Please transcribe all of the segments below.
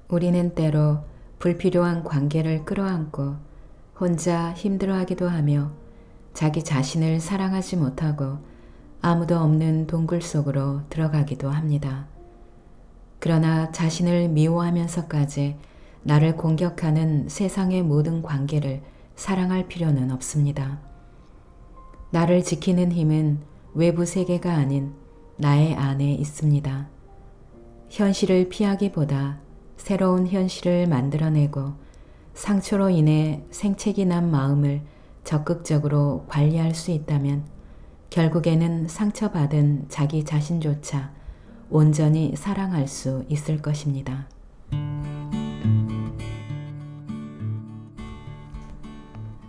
우리는 때로 불필요한 관계를 끌어안고 혼자 힘들어하기도 하며 자기 자신을 사랑하지 못하고 아무도 없는 동굴 속으로 들어가기도 합니다. 그러나 자신을 미워하면서까지 나를 공격하는 세상의 모든 관계를 사랑할 필요는 없습니다. 나를 지키는 힘은 외부 세계가 아닌 나의 안에 있습니다. 현실을 피하기보다 새로운 현실을 만들어내고 상처로 인해 생채기 난 마음을 적극적으로 관리할 수 있다면 결국에는 상처받은 자기 자신조차 온전히 사랑할 수 있을 것입니다.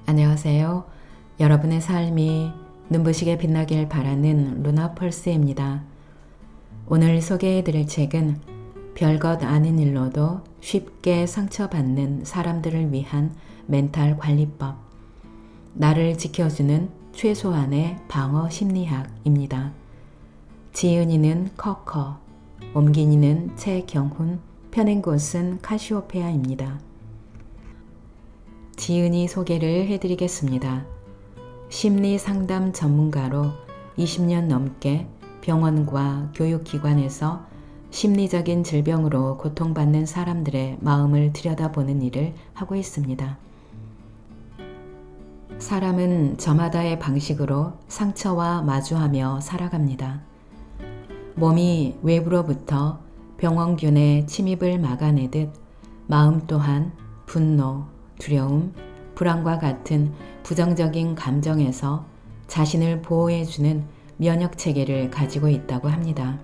안녕하세요. 여러분의 삶이 눈부시게 빛나길 바라는 루나펄스입니다. 오늘 소개해드릴 책은 별것 아닌 일로도 쉽게 상처받는 사람들을 위한 멘탈 관리법, 나를 지켜주는 최소한의 방어 심리학입니다. 지은이는 커커, 옮긴이는 최경훈, 펴낸 곳은 카시오페아입니다. 지은이 소개를 해드리겠습니다. 심리상담 전문가로 20년 넘게 병원과 교육기관에서 심리적인 질병으로 고통받는 사람들의 마음을 들여다보는 일을 하고 있습니다. 사람은 저마다의 방식으로 상처와 마주하며 살아갑니다. 몸이 외부로부터 병원균의 침입을 막아내듯 마음 또한 분노, 두려움, 불안과 같은 부정적인 감정에서 자신을 보호해주는 면역체계를 가지고 있다고 합니다.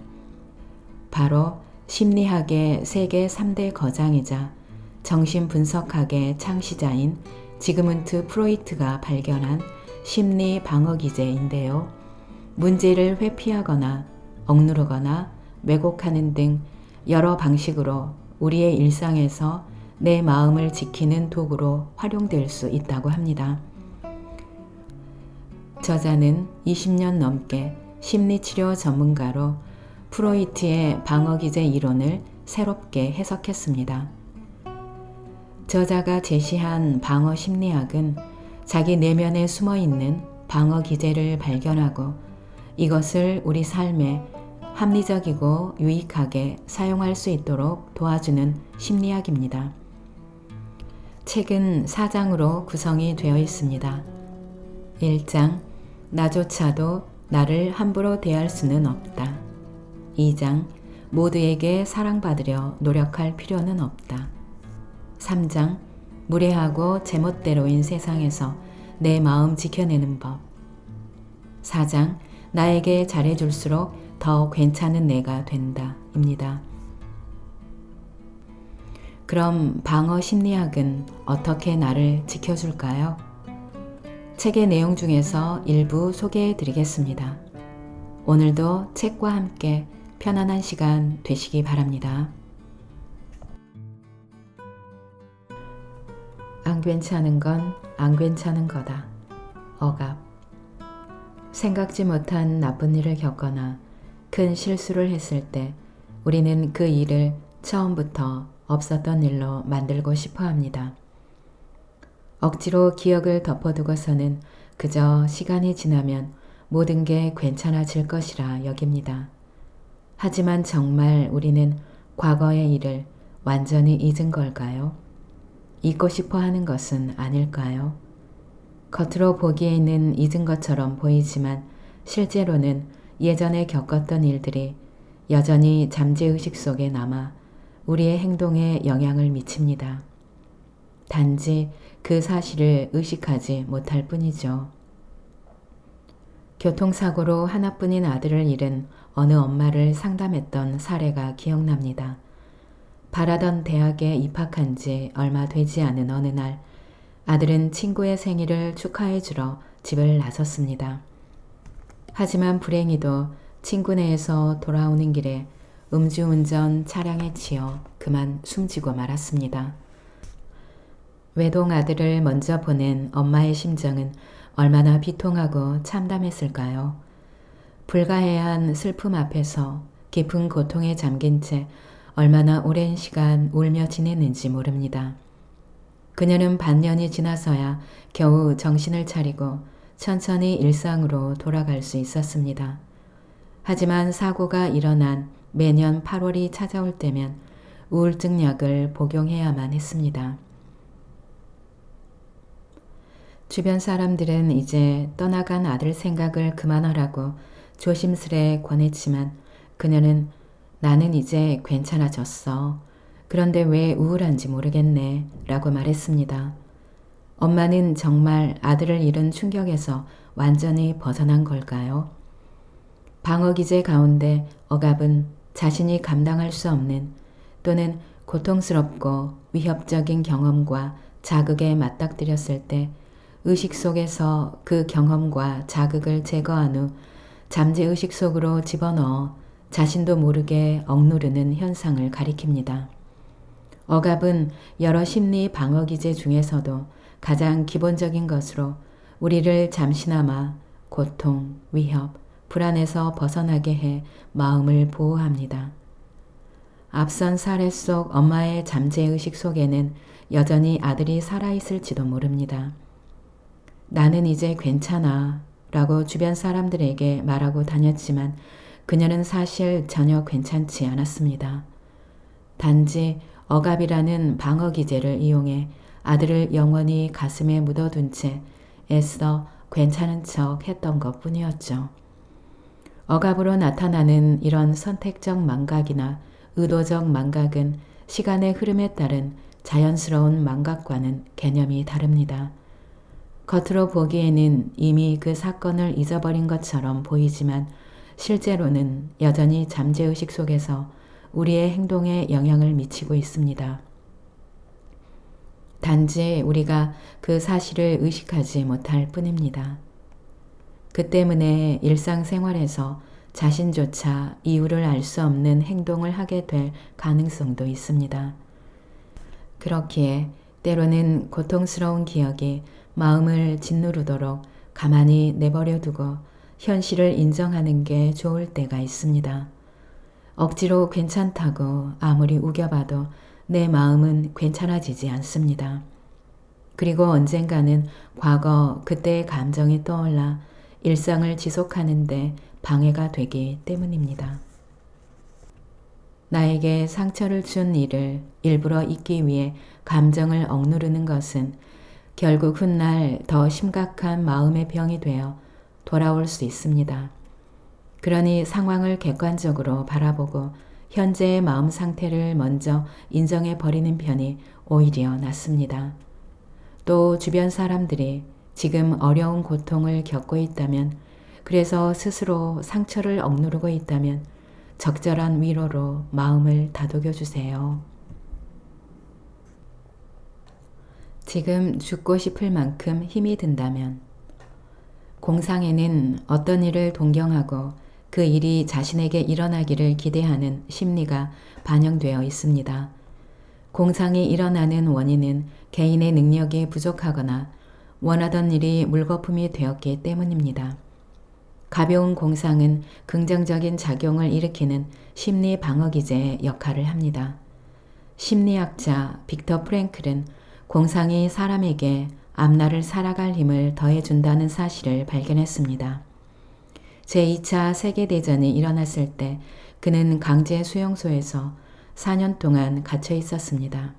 바로 심리학의 세계 3대 거장이자 정신분석학의 창시자인 지그문트 프로이트가 발견한 심리 방어 기제인데요. 문제를 회피하거나 억누르거나 왜곡하는 등 여러 방식으로 우리의 일상에서 내 마음을 지키는 도구로 활용될 수 있다고 합니다. 저자는 20년 넘게 심리치료 전문가로 프로이트의 방어기제 이론을 새롭게 해석했습니다. 저자가 제시한 방어 심리학은 자기 내면에 숨어있는 방어 기제를 발견하고 이것을 우리 삶에 합리적이고 유익하게 사용할 수 있도록 도와주는 심리학입니다. 책은 4장으로 구성이 되어 있습니다. 1장, 나조차도 나를 함부로 대할 수는 없다. 2장, 모두에게 사랑받으려 노력할 필요는 없다. 3장, 무례하고 제멋대로인 세상에서 내 마음 지켜내는 법. 4장, 나에게 잘해줄수록 더 괜찮은 내가 된다. 입니다. 그럼 방어 심리학은 어떻게 나를 지켜줄까요? 책의 내용 중에서 일부 소개해 드리겠습니다. 오늘도 책과 함께 편안한 시간 되시기 바랍니다. 안 괜찮은 건 안 괜찮은 거다. 억압. 생각지 못한 나쁜 일을 겪거나 큰 실수를 했을 때 우리는 그 일을 처음부터 없었던 일로 만들고 싶어 합니다. 억지로 기억을 덮어두고서는 그저 시간이 지나면 모든 게 괜찮아질 것이라 여깁니다. 하지만 정말 우리는 과거의 일을 완전히 잊은 걸까요? 잊고 싶어 하는 것은 아닐까요? 겉으로 보기에는 잊은 것처럼 보이지만 실제로는 예전에 겪었던 일들이 여전히 잠재의식 속에 남아 우리의 행동에 영향을 미칩니다. 단지 그 사실을 의식하지 못할 뿐이죠. 교통사고로 하나뿐인 아들을 잃은 어느 엄마를 상담했던 사례가 기억납니다. 바라던 대학에 입학한 지 얼마 되지 않은 어느 날 아들은 친구의 생일을 축하해 주러 집을 나섰습니다. 하지만 불행히도 친구네에서 돌아오는 길에 음주운전 차량에 치여 그만 숨지고 말았습니다. 외동 아들을 먼저 보낸 엄마의 심정은 얼마나 비통하고 참담했을까요? 불가해한 슬픔 앞에서 깊은 고통에 잠긴 채 얼마나 오랜 시간 울며 지냈는지 모릅니다. 그녀는 반년이 지나서야 겨우 정신을 차리고 천천히 일상으로 돌아갈 수 있었습니다. 하지만 사고가 일어난 매년 8월이 찾아올 때면 우울증 약을 복용해야만 했습니다. 주변 사람들은 이제 떠나간 아들 생각을 그만하라고 조심스레 권했지만 그녀는 나는 이제 괜찮아졌어. 그런데 왜 우울한지 모르겠네 라고 말했습니다. 엄마는 정말 아들을 잃은 충격에서 완전히 벗어난 걸까요? 방어 기제 가운데 억압은 자신이 감당할 수 없는 또는 고통스럽고 위협적인 경험과 자극에 맞닥뜨렸을 때 의식 속에서 그 경험과 자극을 제거한 후 잠재의식 속으로 집어넣어 자신도 모르게 억누르는 현상을 가리킵니다. 억압은 여러 심리 방어 기제 중에서도 가장 기본적인 것으로 우리를 잠시나마 고통, 위협, 불안에서 벗어나게 해 마음을 보호합니다. 앞선 사례 속 엄마의 잠재의식 속에는 여전히 아들이 살아있을지도 모릅니다. 나는 이제 괜찮아 라고 주변 사람들에게 말하고 다녔지만 그녀는 사실 전혀 괜찮지 않았습니다. 단지 억압이라는 방어 기제를 이용해 아들을 영원히 가슴에 묻어둔 채 애써 괜찮은 척 했던 것 뿐이었죠. 억압으로 나타나는 이런 선택적 망각이나 의도적 망각은 시간의 흐름에 따른 자연스러운 망각과는 개념이 다릅니다. 겉으로 보기에는 이미 그 사건을 잊어버린 것처럼 보이지만 실제로는 여전히 잠재의식 속에서 우리의 행동에 영향을 미치고 있습니다. 단지 우리가 그 사실을 의식하지 못할 뿐입니다. 그 때문에 일상생활에서 자신조차 이유를 알 수 없는 행동을 하게 될 가능성도 있습니다. 그렇기에 때로는 고통스러운 기억이 마음을 짓누르도록 가만히 내버려 두고 현실을 인정하는 게 좋을 때가 있습니다. 억지로 괜찮다고 아무리 우겨봐도 내 마음은 괜찮아지지 않습니다. 그리고 언젠가는 과거 그때의 감정이 떠올라 일상을 지속하는데 방해가 되기 때문입니다. 나에게 상처를 준 일을 일부러 잊기 위해 감정을 억누르는 것은 결국 훗날 더 심각한 마음의 병이 되어 돌아올 수 있습니다. 그러니 상황을 객관적으로 바라보고 현재의 마음 상태를 먼저 인정해 버리는 편이 오히려 낫습니다. 또 주변 사람들이 지금 어려운 고통을 겪고 있다면, 그래서 스스로 상처를 억누르고 있다면 적절한 위로로 마음을 다독여 주세요. 지금 죽고 싶을 만큼 힘이 든다면, 공상에는 어떤 일을 동경하고 그 일이 자신에게 일어나기를 기대하는 심리가 반영되어 있습니다. 공상이 일어나는 원인은 개인의 능력이 부족하거나 원하던 일이 물거품이 되었기 때문입니다. 가벼운 공상은 긍정적인 작용을 일으키는 심리 방어 기제의 역할을 합니다. 심리학자 빅터 프랭클은 공상이 사람에게 앞날을 살아갈 힘을 더해준다는 사실을 발견했습니다. 제2차 세계대전이 일어났을 때 그는 강제 수용소에서 4년 동안 갇혀 있었습니다.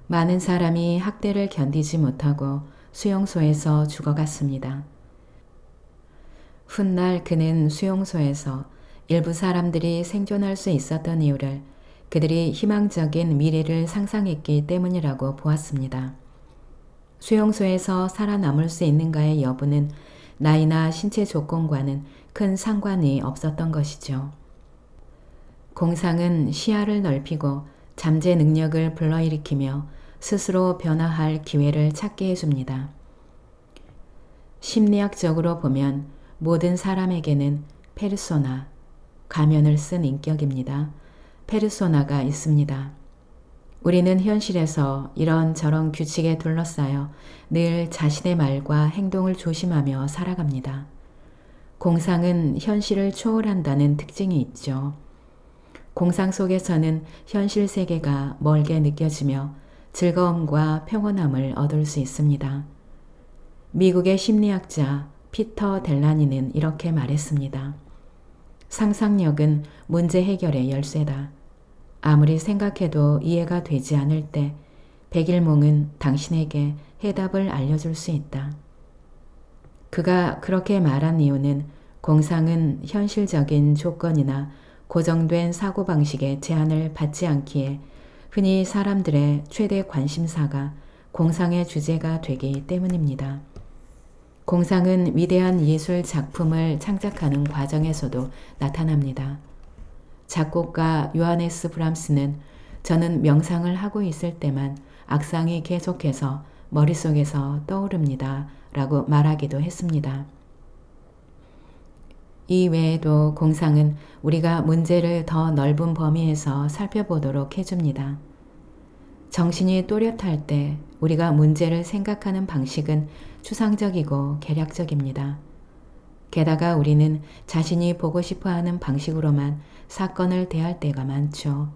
많은 사람이 학대를 견디지 못하고 수용소에서 죽어갔습니다. 훗날 그는 수용소에서 일부 사람들이 생존할 수 있었던 이유를 그들이 희망적인 미래를 상상했기 때문이라고 보았습니다. 수용소에서 살아남을 수 있는가의 여부는 나이나 신체 조건과는 큰 상관이 없었던 것이죠. 공상은 시야를 넓히고 잠재 능력을 불러일으키며 스스로 변화할 기회를 찾게 해줍니다. 심리학적으로 보면 모든 사람에게는 페르소나, 가면을 쓴 인격입니다. 페르소나가 있습니다. 우리는 현실에서 이런저런 규칙에 둘러싸여 늘 자신의 말과 행동을 조심하며 살아갑니다. 공상은 현실을 초월한다는 특징이 있죠. 공상 속에서는 현실 세계가 멀게 느껴지며 즐거움과 평온함을 얻을 수 있습니다. 미국의 심리학자 피터 델라니는 이렇게 말했습니다. 상상력은 문제 해결의 열쇠다. 아무리 생각해도 이해가 되지 않을 때 백일몽은 당신에게 해답을 알려줄 수 있다. 그가 그렇게 말한 이유는 공상은 현실적인 조건이나 고정된 사고방식의 제한을 받지 않기에 흔히 사람들의 최대 관심사가 공상의 주제가 되기 때문입니다. 공상은 위대한 예술 작품을 창작하는 과정에서도 나타납니다. 작곡가 요하네스 브람스는 저는 명상을 하고 있을 때만 악상이 계속해서 머릿속에서 떠오릅니다. 라고 말하기도 했습니다. 이 외에도 공상은 우리가 문제를 더 넓은 범위에서 살펴보도록 해줍니다. 정신이 또렷할 때 우리가 문제를 생각하는 방식은 추상적이고 계략적입니다. 게다가 우리는 자신이 보고 싶어하는 방식으로만 사건을 대할 때가 많죠.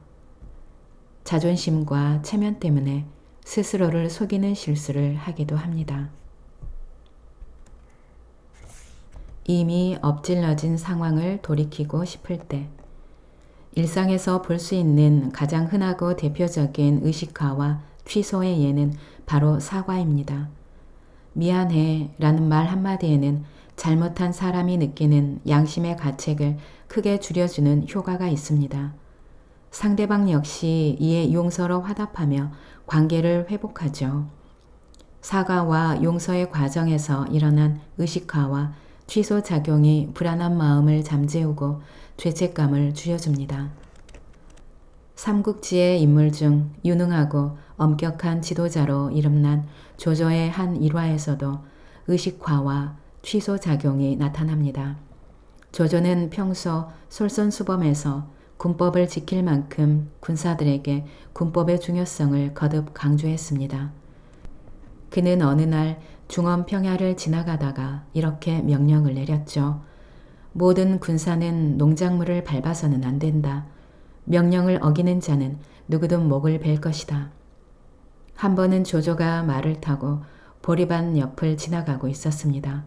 자존심과 체면 때문에 스스로를 속이는 실수를 하기도 합니다. 이미 엎질러진 상황을 돌이키고 싶을 때 일상에서 볼 수 있는 가장 흔하고 대표적인 의식화와 취소의 예는 바로 사과입니다. 미안해 라는 말 한마디에는 잘못한 사람이 느끼는 양심의 가책을 크게 줄여주는 효과가 있습니다. 상대방 역시 이에 용서로 화답하며 관계를 회복하죠. 사과와 용서의 과정에서 일어난 의식화와 취소 작용이 불안한 마음을 잠재우고 죄책감을 줄여줍니다. 삼국지의 인물 중 유능하고 엄격한 지도자로 이름난 조조의 한 일화에서도 의식화와 취소 작용이 나타납니다. 조조는 평소 솔선수범해서 군법을 지킬 만큼 군사들에게 군법의 중요성을 거듭 강조했습니다. 그는 어느 날 중원평야를 지나가다가 이렇게 명령을 내렸죠. 모든 군사는 농작물을 밟아서는 안 된다. 명령을 어기는 자는 누구든 목을 벨 것이다. 한 번은 조조가 말을 타고 보리밭 옆을 지나가고 있었습니다.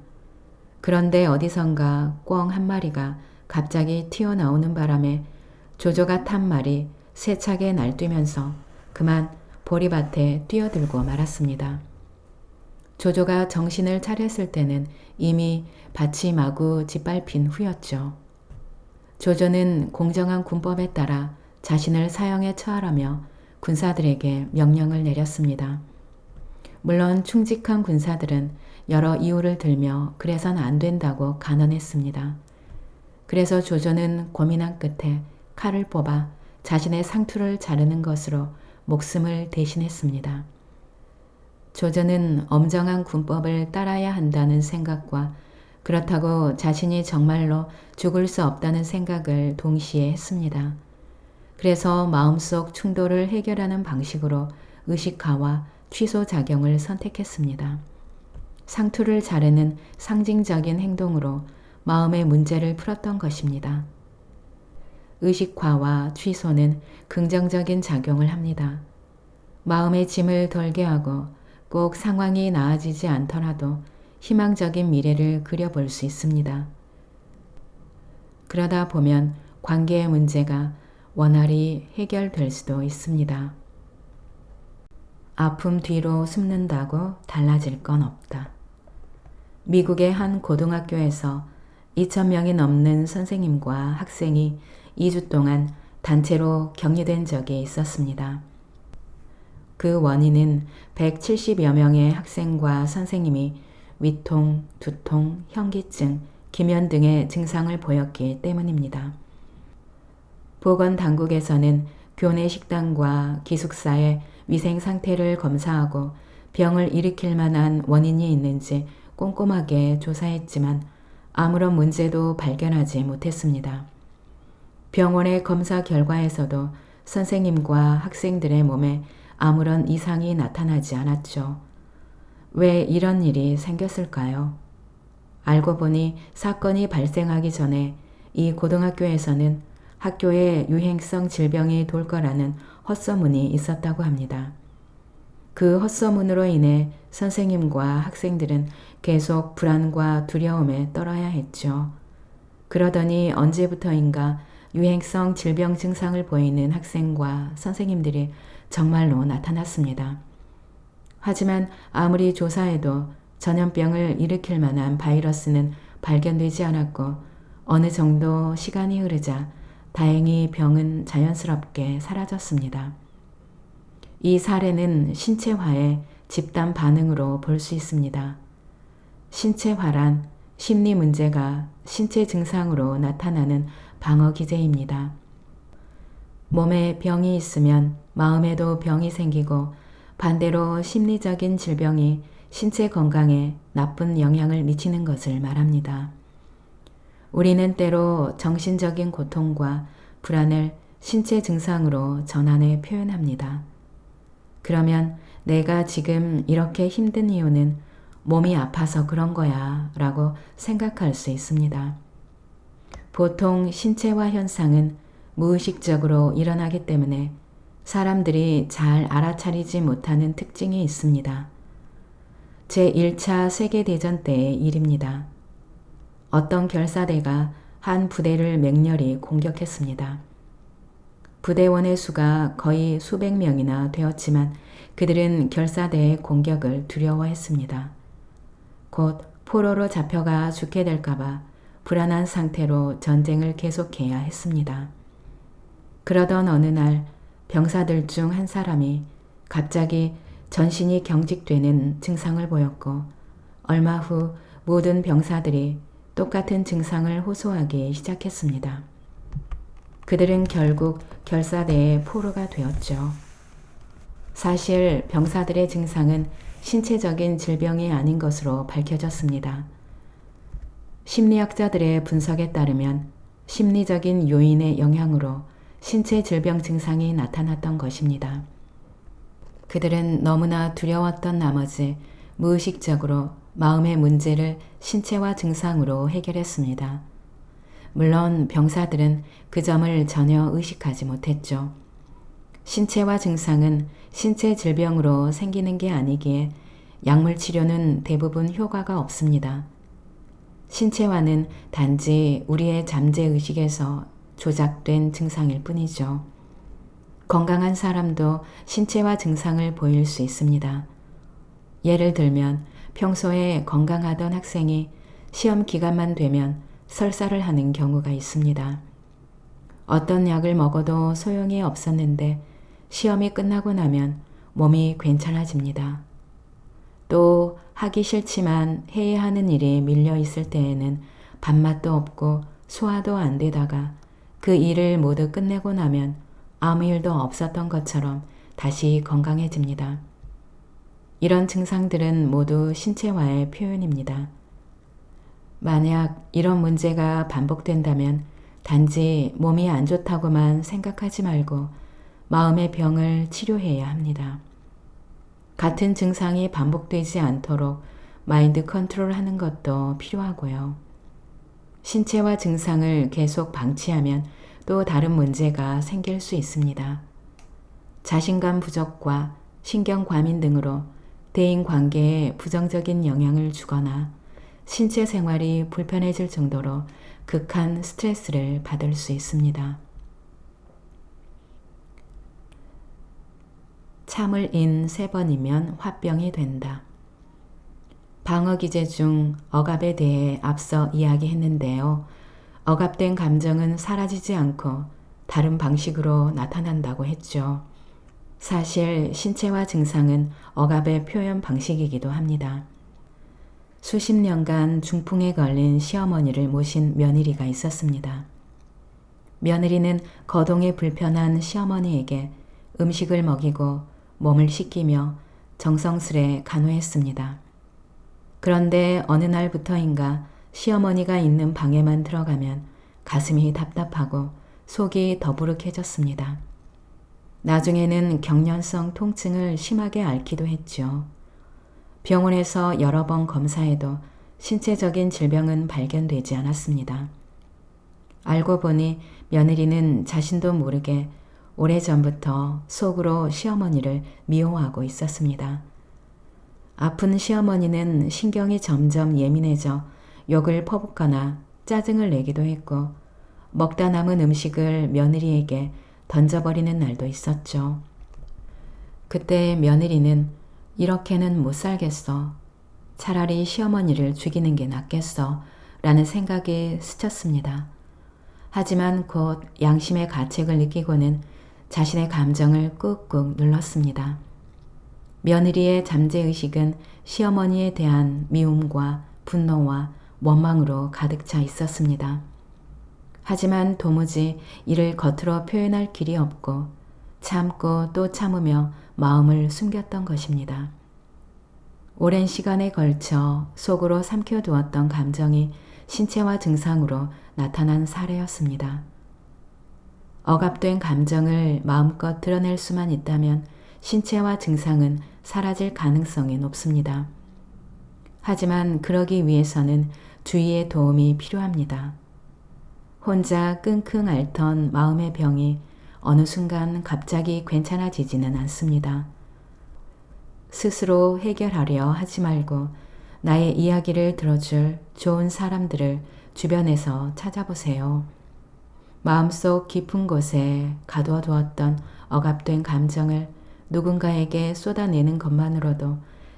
그런데 어디선가 꿩 한 마리가 갑자기 튀어나오는 바람에 조조가 탄 말이 세차게 날뛰면서 그만 보리밭에 뛰어들고 말았습니다. 조조가 정신을 차렸을 때는 이미 밭이 마구 짓밟힌 후였죠. 조조는 공정한 군법에 따라 자신을 사형에 처하라며 군사들에게 명령을 내렸습니다. 물론 충직한 군사들은 여러 이유를 들며 그래서는 안 된다고 간언했습니다. 그래서 조조는 고민한 끝에 칼을 뽑아 자신의 상투를 자르는 것으로 목숨을 대신했습니다. 조조는 엄정한 군법을 따라야 한다는 생각과 그렇다고 자신이 정말로 죽을 수 없다는 생각을 동시에 했습니다. 그래서 마음속 충돌을 해결하는 방식으로 의식화와 취소작용을 선택했습니다. 상투를 자르는 상징적인 행동으로 마음의 문제를 풀었던 것입니다. 의식화와 취소는 긍정적인 작용을 합니다. 마음의 짐을 덜게 하고 꼭 상황이 나아지지 않더라도 희망적인 미래를 그려볼 수 있습니다. 그러다 보면 관계의 문제가 원활히 해결될 수도 있습니다. 아픔 뒤로 숨는다고 달라질 건 없다. 미국의 한 고등학교에서 2,000명이 넘는 선생님과 학생이 2주 동안 단체로 격리된 적이 있었습니다. 그 원인은 170여 명의 학생과 선생님이 위통, 두통, 현기증, 기면 등의 증상을 보였기 때문입니다. 보건당국에서는 교내 식당과 기숙사의 위생 상태를 검사하고 병을 일으킬 만한 원인이 있는지 꼼꼼하게 조사했지만 아무런 문제도 발견하지 못했습니다. 병원의 검사 결과에서도 선생님과 학생들의 몸에 아무런 이상이 나타나지 않았죠. 왜 이런 일이 생겼을까요? 알고 보니 사건이 발생하기 전에 이 고등학교에서는 학교에 유행성 질병이 돌 거라는 헛소문이 있었다고 합니다. 그 헛소문으로 인해 선생님과 학생들은 계속 불안과 두려움에 떨어야 했죠. 그러더니 언제부터인가 유행성 질병 증상을 보이는 학생과 선생님들이 정말로 나타났습니다. 하지만 아무리 조사해도 전염병을 일으킬 만한 바이러스는 발견되지 않았고 어느 정도 시간이 흐르자 다행히 병은 자연스럽게 사라졌습니다. 이 사례는 신체화의 집단 반응으로 볼 수 있습니다. 신체화란 심리 문제가 신체 증상으로 나타나는 방어 기제입니다. 몸에 병이 있으면 마음에도 병이 생기고 반대로 심리적인 질병이 신체 건강에 나쁜 영향을 미치는 것을 말합니다. 우리는 때로 정신적인 고통과 불안을 신체 증상으로 전환해 표현합니다. 그러면 내가 지금 이렇게 힘든 이유는 몸이 아파서 그런 거야 라고 생각할 수 있습니다. 보통 신체화 현상은 무의식적으로 일어나기 때문에 사람들이 잘 알아차리지 못하는 특징이 있습니다. 제1차 세계대전 때의 일입니다. 어떤 결사대가 한 부대를 맹렬히 공격했습니다. 부대원의 수가 거의 수백 명이나 되었지만 그들은 결사대의 공격을 두려워했습니다. 곧 포로로 잡혀가 죽게 될까봐 불안한 상태로 전쟁을 계속해야 했습니다. 그러던 어느 날 병사들 중 한 사람이 갑자기 전신이 경직되는 증상을 보였고 얼마 후 모든 병사들이 똑같은 증상을 호소하기 시작했습니다. 그들은 결국 결사대의 포로가 되었죠. 사실 병사들의 증상은 신체적인 질병이 아닌 것으로 밝혀졌습니다. 심리학자들의 분석에 따르면 심리적인 요인의 영향으로 신체 질병 증상이 나타났던 것입니다. 그들은 너무나 두려웠던 나머지 무의식적으로 마음의 문제를 신체화 증상으로 해결했습니다. 물론 병사들은 그 점을 전혀 의식하지 못했죠. 신체화 증상은 신체 질병으로 생기는 게 아니기에 약물 치료는 대부분 효과가 없습니다. 신체화는 단지 우리의 잠재의식에서 조작된 증상일 뿐이죠. 건강한 사람도 신체화 증상을 보일 수 있습니다. 예를 들면 평소에 건강하던 학생이 시험 기간만 되면 설사를 하는 경우가 있습니다. 어떤 약을 먹어도 소용이 없었는데 시험이 끝나고 나면 몸이 괜찮아집니다. 또 하기 싫지만 해야 하는 일이 밀려 있을 때에는 밥맛도 없고 소화도 안 되다가 그 일을 모두 끝내고 나면 아무 일도 없었던 것처럼 다시 건강해집니다. 이런 증상들은 모두 신체화의 표현입니다. 만약 이런 문제가 반복된다면 단지 몸이 안 좋다고만 생각하지 말고 마음의 병을 치료해야 합니다. 같은 증상이 반복되지 않도록 마인드 컨트롤하는 것도 필요하고요. 신체화 증상을 계속 방치하면 또 다른 문제가 생길 수 있습니다. 자신감 부족과 신경 과민 등으로 대인 관계에 부정적인 영향을 주거나 신체 생활이 불편해질 정도로 극한 스트레스를 받을 수 있습니다. 참을 인 3번이면 화병이 된다. 방어기제 중 억압에 대해 앞서 이야기했는데요. 억압된 감정은 사라지지 않고 다른 방식으로 나타난다고 했죠. 사실 신체화 증상은 억압의 표현 방식이기도 합니다. 수십 년간 중풍에 걸린 시어머니를 모신 며느리가 있었습니다. 며느리는 거동이 불편한 시어머니에게 음식을 먹이고 몸을 씻기며 정성스레 간호했습니다. 그런데 어느 날부터인가 시어머니가 있는 방에만 들어가면 가슴이 답답하고 속이 더부룩해졌습니다. 나중에는 경련성 통증을 심하게 앓기도 했죠. 병원에서 여러 번 검사해도 신체적인 질병은 발견되지 않았습니다. 알고 보니 며느리는 자신도 모르게 오래전부터 속으로 시어머니를 미워하고 있었습니다. 아픈 시어머니는 신경이 점점 예민해져 욕을 퍼붓거나 짜증을 내기도 했고 먹다 남은 음식을 며느리에게 던져버리는 날도 있었죠. 그때 며느리는 이렇게는 못 살겠어. 차라리 시어머니를 죽이는 게 낫겠어. 라는 생각이 스쳤습니다. 하지만 곧 양심의 가책을 느끼고는 자신의 감정을 꾹꾹 눌렀습니다. 며느리의 잠재의식은 시어머니에 대한 미움과 분노와 원망으로 가득 차 있었습니다. 하지만 도무지 이를 겉으로 표현할 길이 없고 참고 또 참으며 마음을 숨겼던 것입니다. 오랜 시간에 걸쳐 속으로 삼켜두었던 감정이 신체화 증상으로 나타난 사례였습니다. 억압된 감정을 마음껏 드러낼 수만 있다면 신체화 증상은 사라질 가능성이 높습니다. 하지만 그러기 위해서는 주위의 도움이 필요합니다. 혼자 끙끙 앓던 마음의 병이 어느 순간 갑자기 괜찮아지지는 않습니다. 스스로 해결하려 하지 말고 나의 이야기를 들어줄 좋은 사람들을 주변에서 찾아보세요. 마음속 깊은 곳에 가둬두었던 억압된 감정을 누군가에게 쏟아내는 것만으로도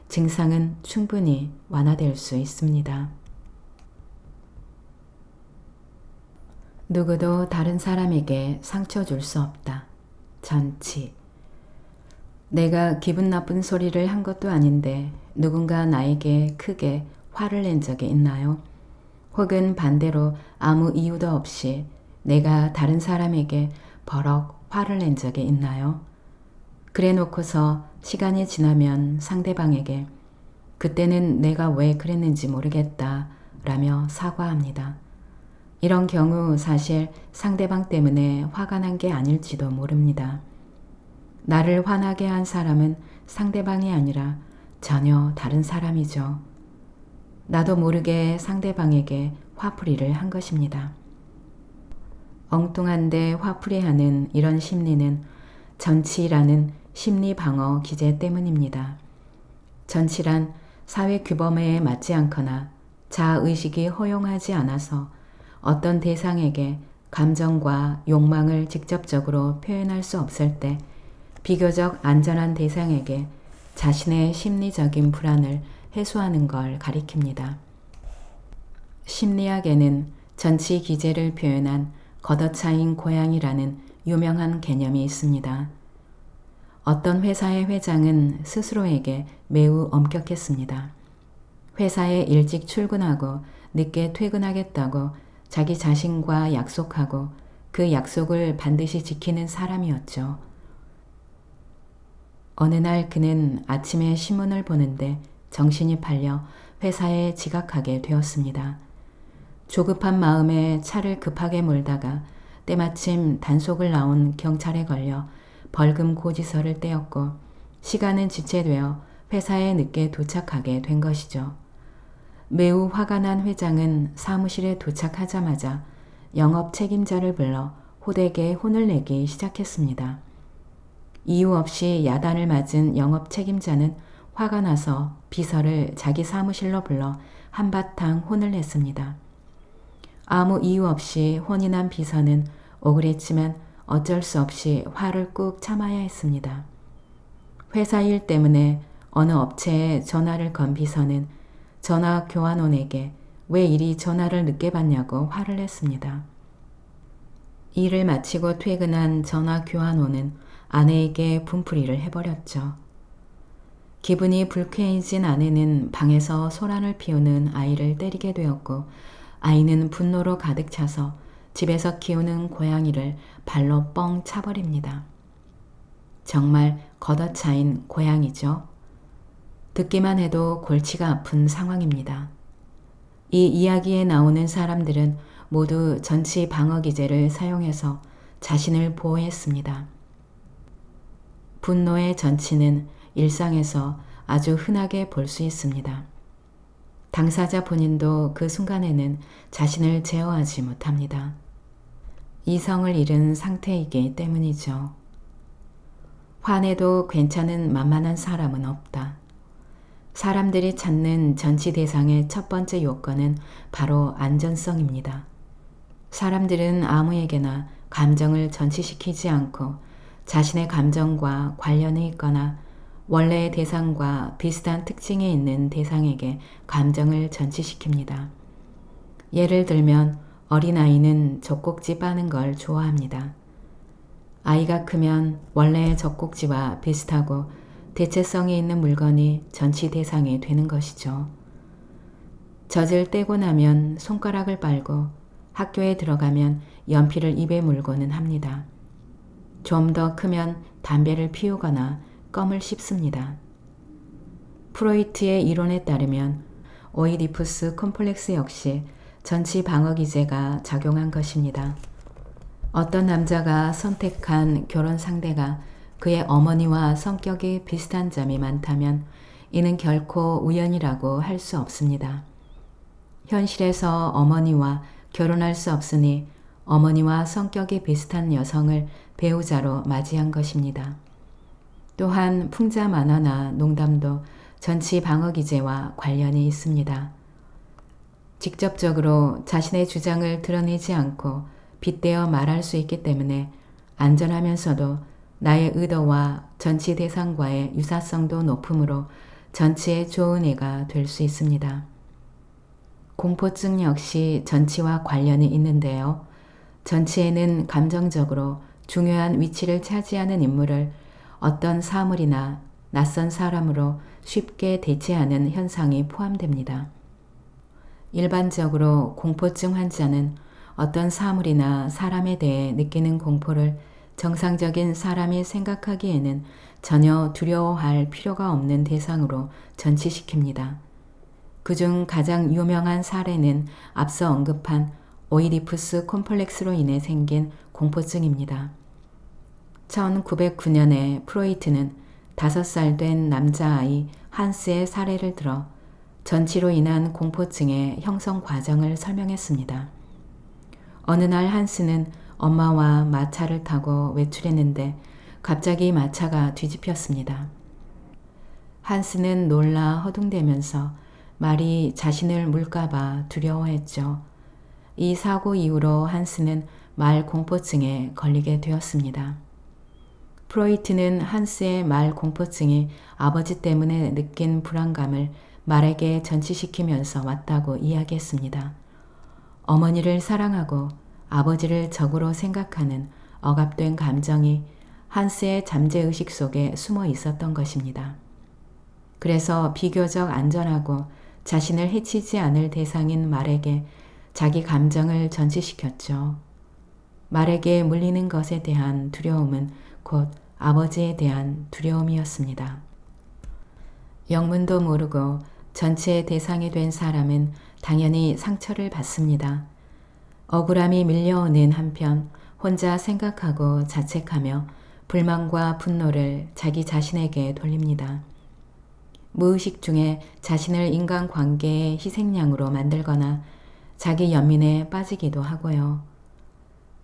증상은 충분히 완화될 수 있습니다. 누구도 다른 사람에게 상처 줄 수 없다. 전치. 내가 기분 나쁜 소리를 한 것도 아닌데 누군가 나에게 크게 화를 낸 적이 있나요? 혹은 반대로 아무 이유도 없이 내가 다른 사람에게 버럭 화를 낸 적이 있나요? 그래 놓고서 시간이 지나면 상대방에게 그때는 내가 왜 그랬는지 모르겠다 라며 사과합니다. 이런 경우 사실 상대방 때문에 화가 난 게 아닐지도 모릅니다. 나를 화나게 한 사람은 상대방이 아니라 전혀 다른 사람이죠. 나도 모르게 상대방에게 화풀이를 한 것입니다. 엉뚱한데 화풀이하는 이런 심리는 전치라는 심리 방어 기제 때문입니다. 전치란 사회 규범에 맞지 않거나 자아의식이 허용하지 않아서 어떤 대상에게 감정과 욕망을 직접적으로 표현할 수 없을 때 비교적 안전한 대상에게 자신의 심리적인 불안을 해소하는 걸 가리킵니다. 심리학에는 전치 기제를 표현한 걷어차인 고양이라는 유명한 개념이 있습니다. 어떤 회사의 회장은 스스로에게 매우 엄격했습니다. 회사에 일찍 출근하고 늦게 퇴근하겠다고 자기 자신과 약속하고 그 약속을 반드시 지키는 사람이었죠. 어느 날 그는 아침에 신문을 보는데 정신이 팔려 회사에 지각하게 되었습니다. 조급한 마음에 차를 급하게 몰다가 때마침 단속을 나온 경찰에 걸려 벌금 고지서를 떼었고 시간은 지체되어 회사에 늦게 도착하게 된 것이죠. 매우 화가 난 회장은 사무실에 도착하자마자 영업 책임자를 불러 호되게 혼을 내기 시작했습니다. 이유 없이 야단을 맞은 영업 책임자는 화가 나서 비서를 자기 사무실로 불러 한바탕 혼을 냈습니다. 아무 이유 없이 혼이 난 비서는 억울했지만 어쩔 수 없이 화를 꾹 참아야 했습니다. 회사 일 때문에 어느 업체에 전화를 건 비서는 전화 교환원에게 왜 이리 전화를 늦게 받냐고 화를 냈습니다. 일을 마치고 퇴근한 전화 교환원은 아내에게 분풀이를 해버렸죠. 기분이 불쾌해진 아내는 방에서 소란을 피우는 아이를 때리게 되었고 아이는 분노로 가득 차서 집에서 키우는 고양이를 발로 뻥 차버립니다. 정말 걷어차인 고양이죠. 듣기만 해도 골치가 아픈 상황입니다. 이 이야기에 나오는 사람들은 모두 전치 방어 기제를 사용해서 자신을 보호했습니다. 분노의 전치는 일상에서 아주 흔하게 볼 수 있습니다. 당사자 본인도 그 순간에는 자신을 제어하지 못합니다. 이성을 잃은 상태이기 때문이죠. 화내도 괜찮은 만만한 사람은 없다. 사람들이 찾는 전치 대상의 첫 번째 요건은 바로 안전성입니다. 사람들은 아무에게나 감정을 전치시키지 않고 자신의 감정과 관련이 있거나 원래의 대상과 비슷한 특징이 있는 대상에게 감정을 전치시킵니다. 예를 들면 어린아이는 젖꼭지 빠는 걸 좋아합니다. 아이가 크면 원래의 젖꼭지와 비슷하고 대체성이 있는 물건이 전치 대상이 되는 것이죠. 젖을 떼고 나면 손가락을 빨고 학교에 들어가면 연필을 입에 물고는 합니다. 좀 더 크면 담배를 피우거나 껌을 씹습니다. 프로이트의 이론에 따르면 오이디푸스 콤플렉스 역시 전치 방어 기제가 작용한 것입니다. 어떤 남자가 선택한 결혼 상대가 그의 어머니와 성격이 비슷한 점이 많다면 이는 결코 우연이라고 할 수 없습니다. 현실에서 어머니와 결혼할 수 없으니 어머니와 성격이 비슷한 여성을 배우자로 맞이한 것입니다. 또한 풍자 만화나 농담도 전치 방어 기제와 관련이 있습니다. 직접적으로 자신의 주장을 드러내지 않고 빗대어 말할 수 있기 때문에 안전하면서도 나의 의도와 전치 대상과의 유사성도 높으므로 전치에 좋은 예가 될 수 있습니다. 공포증 역시 전치와 관련이 있는데요. 전치에는 감정적으로 중요한 위치를 차지하는 인물을 어떤 사물이나 낯선 사람으로 쉽게 대체하는 현상이 포함됩니다. 일반적으로 공포증 환자는 어떤 사물이나 사람에 대해 느끼는 공포를 정상적인 사람이 생각하기에는 전혀 두려워할 필요가 없는 대상으로 전치시킵니다. 그중 가장 유명한 사례는 앞서 언급한 오이디푸스 콤플렉스로 인해 생긴 공포증입니다. 1909년에 프로이트는 5살 된 남자아이 한스의 사례를 들어 전치로 인한 공포증의 형성 과정을 설명했습니다. 어느 날 한스는 엄마와 마차를 타고 외출했는데 갑자기 마차가 뒤집혔습니다. 한스는 놀라 허둥대면서 말이 자신을 물까봐 두려워했죠. 이 사고 이후로 한스는 말 공포증에 걸리게 되었습니다. 프로이트는 한스의 말 공포증이 아버지 때문에 느낀 불안감을 말에게 전치시키면서 왔다고 이야기했습니다. 어머니를 사랑하고 아버지를 적으로 생각하는 억압된 감정이 한스의 잠재의식 속에 숨어 있었던 것입니다. 그래서 비교적 안전하고 자신을 해치지 않을 대상인 말에게 자기 감정을 전치시켰죠. 말에게 물리는 것에 대한 두려움은 곧 아버지에 대한 두려움이었습니다. 영문도 모르고 전체의 대상이 된 사람은 당연히 상처를 받습니다. 억울함이 밀려오는 한편 혼자 생각하고 자책하며 불만과 분노를 자기 자신에게 돌립니다. 무의식 중에 자신을 인간관계의 희생양으로 만들거나 자기 연민에 빠지기도 하고요.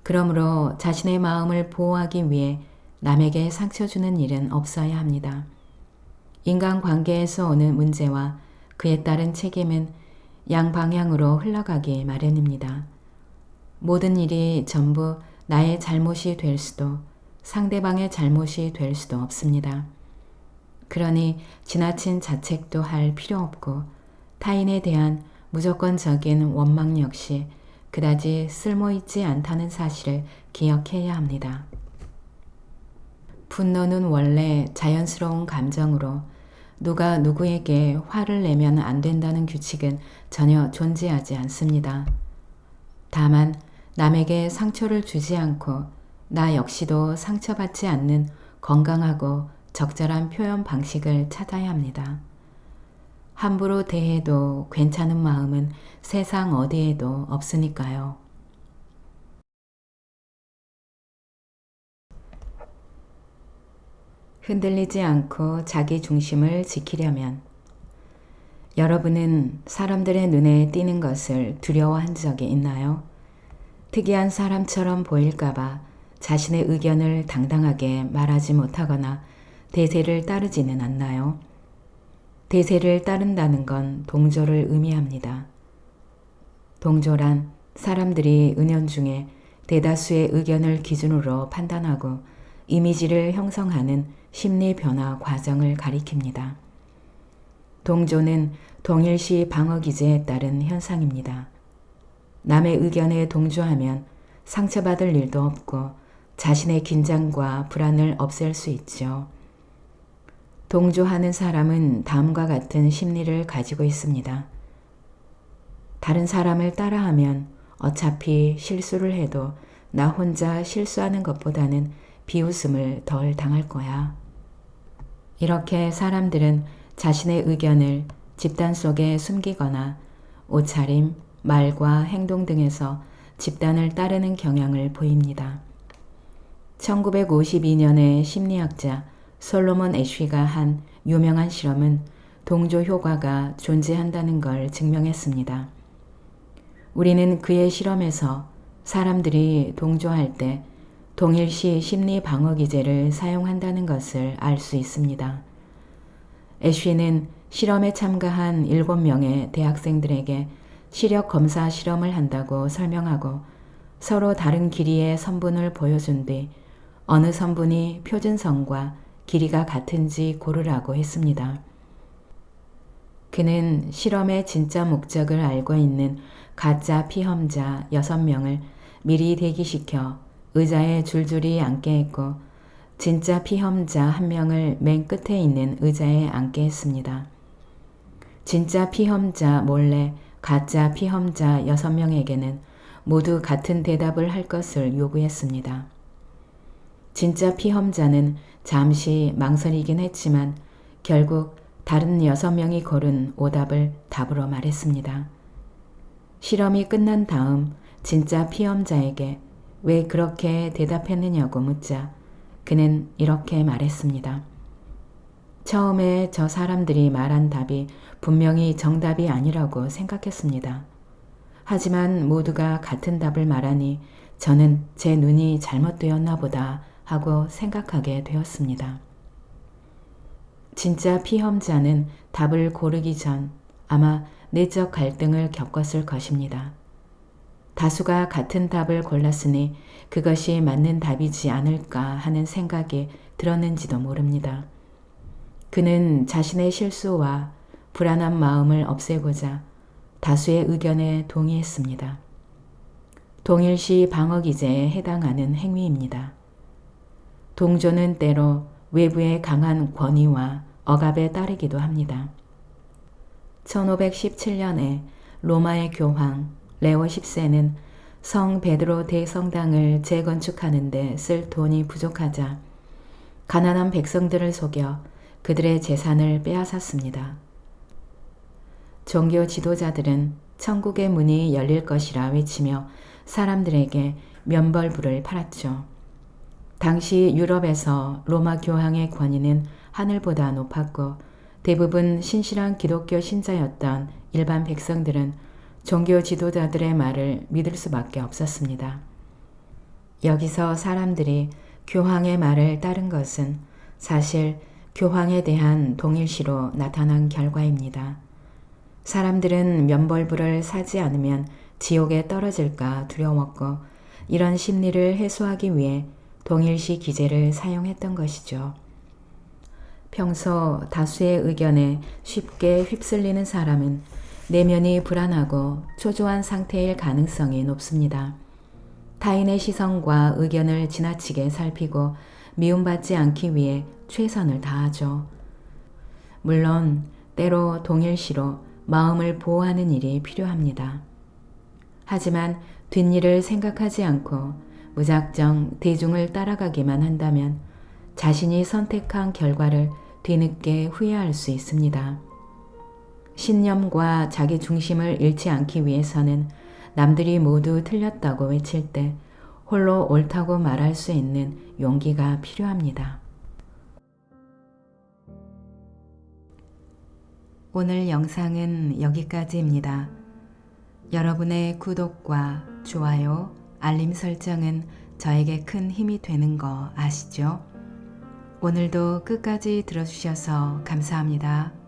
그러므로 자신의 마음을 보호하기 위해 남에게 상처 주는 일은 없어야 합니다. 인간관계에서 오는 문제와 그에 따른 책임은 양방향으로 흘러가기 마련입니다. 모든 일이 전부 나의 잘못이 될 수도 상대방의 잘못이 될 수도 없습니다. 그러니 지나친 자책도 할 필요 없고 타인에 대한 무조건적인 원망 역시 그다지 쓸모있지 않다는 사실을 기억해야 합니다. 분노는 원래 자연스러운 감정으로 누가 누구에게 화를 내면 안 된다는 규칙은 전혀 존재하지 않습니다. 다만 남에게 상처를 주지 않고 나 역시도 상처받지 않는 건강하고 적절한 표현 방식을 찾아야 합니다. 함부로 대해도 괜찮은 마음은 세상 어디에도 없으니까요. 흔들리지 않고 자기 중심을 지키려면 여러분은 사람들의 눈에 띄는 것을 두려워한 적이 있나요? 특이한 사람처럼 보일까봐 자신의 의견을 당당하게 말하지 못하거나 대세를 따르지는 않나요? 대세를 따른다는 건 동조를 의미합니다. 동조란 사람들이 은연중에 대다수의 의견을 기준으로 판단하고 이미지를 형성하는 심리 변화 과정을 가리킵니다. 동조는 동일시 방어 기제에 따른 현상입니다. 남의 의견에 동조하면 상처받을 일도 없고 자신의 긴장과 불안을 없앨 수 있죠. 동조하는 사람은 다음과 같은 심리를 가지고 있습니다. 다른 사람을 따라하면 어차피 실수를 해도 나 혼자 실수하는 것보다는 비웃음을 덜 당할 거야. 이렇게 사람들은 자신의 의견을 집단 속에 숨기거나 옷차림, 말과 행동 등에서 집단을 따르는 경향을 보입니다. 1952년에 심리학자 솔로몬 애쉬가 한 유명한 실험은 동조 효과가 존재한다는 걸 증명했습니다. 우리는 그의 실험에서 사람들이 동조할 때 동일시 심리 방어 기제를 사용한다는 것을 알 수 있습니다. 애쉬는 실험에 참가한 7명의 대학생들에게 시력 검사 실험을 한다고 설명하고 서로 다른 길이의 선분을 보여준 뒤 어느 선분이 표준선과 길이가 같은지 고르라고 했습니다. 그는 실험의 진짜 목적을 알고 있는 가짜 피험자 6명을 미리 대기시켜 의자에 줄줄이 앉게 했고 진짜 피험자 1명을 맨 끝에 있는 의자에 앉게 했습니다. 진짜 피험자 몰래 가짜 피험자 6명에게는 모두 같은 대답을 할 것을 요구했습니다. 진짜 피험자는 잠시 망설이긴 했지만 결국 다른 6명이 고른 오답을 답으로 말했습니다. 실험이 끝난 다음 진짜 피험자에게 왜 그렇게 대답했느냐고 묻자 그는 이렇게 말했습니다. 처음에 저 사람들이 말한 답이 분명히 정답이 아니라고 생각했습니다. 하지만 모두가 같은 답을 말하니 저는 제 눈이 잘못되었나 보다 하고 생각하게 되었습니다. 진짜 피험자는 답을 고르기 전 아마 내적 갈등을 겪었을 것입니다. 다수가 같은 답을 골랐으니 그것이 맞는 답이지 않을까 하는 생각이 들었는지도 모릅니다. 그는 자신의 실수와 불안한 마음을 없애고자 다수의 의견에 동의했습니다. 동일시 방어 기제에 해당하는 행위입니다. 동조는 때로 외부의 강한 권위와 억압에 따르기도 합니다. 1517년에 로마의 교황 레오 10세는 성 베드로 대성당을 재건축하는 데 쓸 돈이 부족하자 가난한 백성들을 속여 그들의 재산을 빼앗았습니다. 종교 지도자들은 천국의 문이 열릴 것이라 외치며 사람들에게 면벌부를 팔았죠. 당시 유럽에서 로마 교황의 권위는 하늘보다 높았고 대부분 신실한 기독교 신자였던 일반 백성들은 종교 지도자들의 말을 믿을 수밖에 없었습니다. 여기서 사람들이 교황의 말을 따른 것은 사실 교황에 대한 동일시로 나타난 결과입니다. 사람들은 면벌부를 사지 않으면 지옥에 떨어질까 두려웠고 이런 심리를 해소하기 위해 동일시 기제를 사용했던 것이죠. 평소 다수의 의견에 쉽게 휩쓸리는 사람은 내면이 불안하고 초조한 상태일 가능성이 높습니다. 타인의 시선과 의견을 지나치게 살피고 미움받지 않기 위해 최선을 다하죠. 물론 때로 동일시로 마음을 보호하는 일이 필요합니다. 하지만 뒷일을 생각하지 않고 무작정 대중을 따라가기만 한다면 자신이 선택한 결과를 뒤늦게 후회할 수 있습니다. 신념과 자기 중심을 잃지 않기 위해서는 남들이 모두 틀렸다고 외칠 때 홀로 옳다고 말할 수 있는 용기가 필요합니다. 오늘 영상은 여기까지입니다. 여러분의 구독과 좋아요, 알림 설정은 저에게 큰 힘이 되는 거 아시죠? 오늘도 끝까지 들어주셔서 감사합니다.